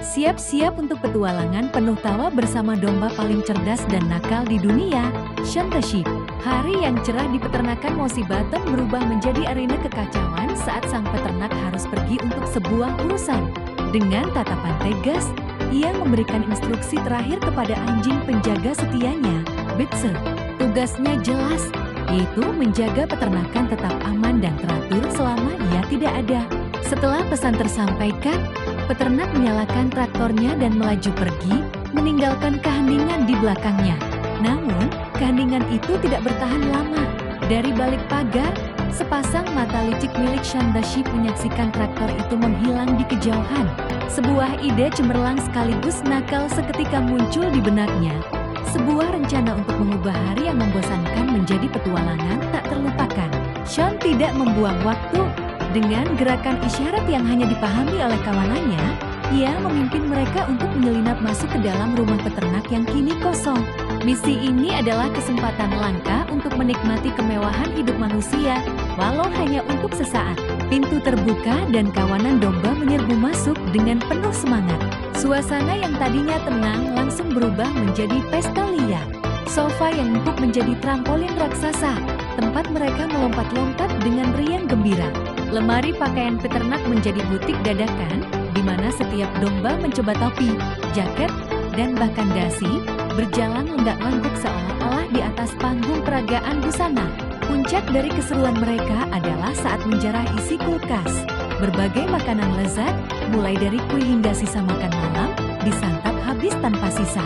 Siap-siap untuk petualangan penuh tawa bersama domba paling cerdas dan nakal di dunia, Shaun the Sheep. Hari yang cerah di peternakan Mossy Bottom berubah menjadi arena kekacauan saat sang peternak harus pergi untuk sebuah urusan. Dengan tatapan tegas, ia memberikan instruksi terakhir kepada anjing penjaga setianya, Bitzer. Tugasnya jelas, yaitu menjaga peternakan tetap aman dan teratur selama ia tidak ada. Setelah pesan tersampaikan, peternak menyalakan traktornya dan melaju pergi, meninggalkan keheningan di belakangnya. Namun, keheningan itu tidak bertahan lama. Dari balik pagar, sepasang mata licik milik Shaun the Sheep menyaksikan traktor itu menghilang di kejauhan. Sebuah ide cemerlang sekaligus nakal seketika muncul di benaknya. Sebuah rencana untuk mengubah hari yang membosankan menjadi petualangan tak terlupakan. Shaun tidak membuang waktu. Dengan gerakan isyarat yang hanya dipahami oleh kawanannya, ia memimpin mereka untuk menyelinap masuk ke dalam rumah peternak yang kini kosong. Misi ini adalah kesempatan langka untuk menikmati kemewahan hidup manusia, walau hanya untuk sesaat. Pintu terbuka dan kawanan domba menyerbu masuk dengan penuh semangat. Suasana yang tadinya tenang langsung berubah menjadi pesta liar. Sofa yang empuk menjadi trampolin raksasa, tempat mereka melompat-lompat dengan riang gembira. Lemari pakaian peternak menjadi butik dadakan, di mana setiap domba mencoba topi, jaket, dan bahkan dasi, berjalan lenggak-lenggok seolah-olah di atas panggung peragaan busana. Puncak dari keseruan mereka adalah saat menjarah isi kulkas. Berbagai makanan lezat, mulai dari kue hingga sisa makan malam, disantap habis tanpa sisa.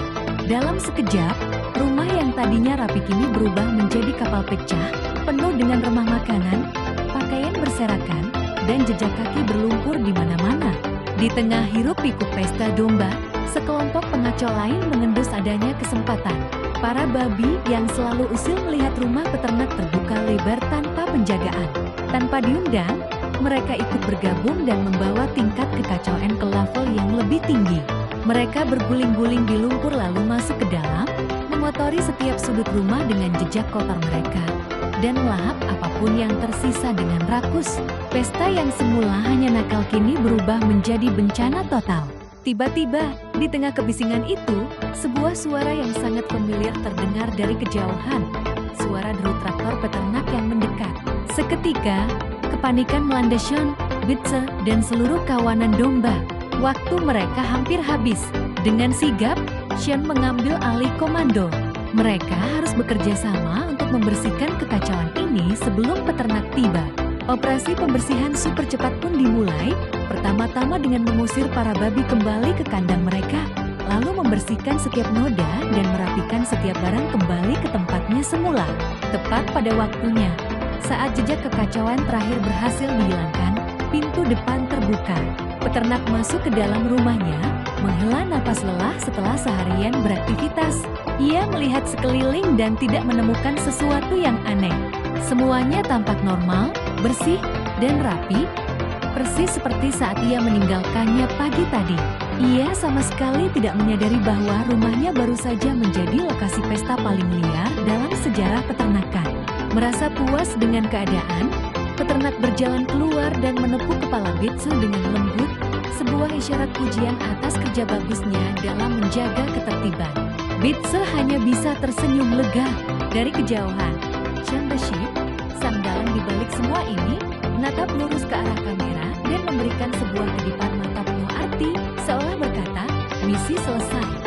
Dalam sekejap, rumah yang tadinya rapi kini berubah menjadi kapal pecah, penuh dengan remah makanan, pakaian berserakan, dan jejak kaki berlumpur di mana-mana. Di tengah hiruk-pikuk pesta domba, sekelompok pengacau lain mengendus adanya kesempatan. Para babi yang selalu usil melihat rumah peternak terbuka lebar tanpa penjagaan. Tanpa diundang, mereka ikut bergabung dan membawa tingkat kekacauan ke level yang lebih tinggi. Mereka berguling-guling di lumpur lalu masuk ke dalam, mengotori setiap sudut rumah dengan jejak kotor mereka, dan melahap apapun yang tersisa dengan rakus. Pesta yang semula hanya nakal kini berubah menjadi bencana total. Tiba-tiba, di tengah kebisingan itu, sebuah suara yang sangat familiar terdengar dari kejauhan. Suara deru traktor peternak yang mendekat. Seketika, kepanikan melanda Shaun, Bitzer, dan seluruh kawanan domba. Waktu mereka hampir habis. Dengan sigap, Shaun mengambil alih komando. Mereka harus bekerja sama untuk membersihkan kekacauan ini sebelum peternak tiba. Operasi pembersihan super cepat pun dimulai, pertama-tama dengan mengusir para babi kembali ke kandang mereka, lalu membersihkan setiap noda dan merapikan setiap barang kembali ke tempatnya semula. Tepat pada waktunya, saat jejak kekacauan terakhir berhasil dihilangkan, pintu depan terbuka. Peternak masuk ke dalam rumahnya, menghela napas lelah setelah seharian beraktivitas. Ia melihat sekeliling dan tidak menemukan sesuatu yang aneh. Semuanya tampak normal, bersih, dan rapi, persis seperti saat ia meninggalkannya pagi tadi. Ia sama sekali tidak menyadari bahwa rumahnya baru saja menjadi lokasi pesta paling liar dalam sejarah peternakan. Merasa puas dengan keadaan, peternak berjalan keluar dan menepuk kepala Bitzer dengan lembut, sebuah isyarat pujian atas kerja bagusnya dalam menjaga ketertiban. Bitzer hanya bisa tersenyum lega. Dari kejauhan, Shaun the Sheep, sang dalang di balik semua ini, menatap lurus ke arah kamera dan memberikan sebuah kedipan mata penuh arti, seolah berkata, misi selesai.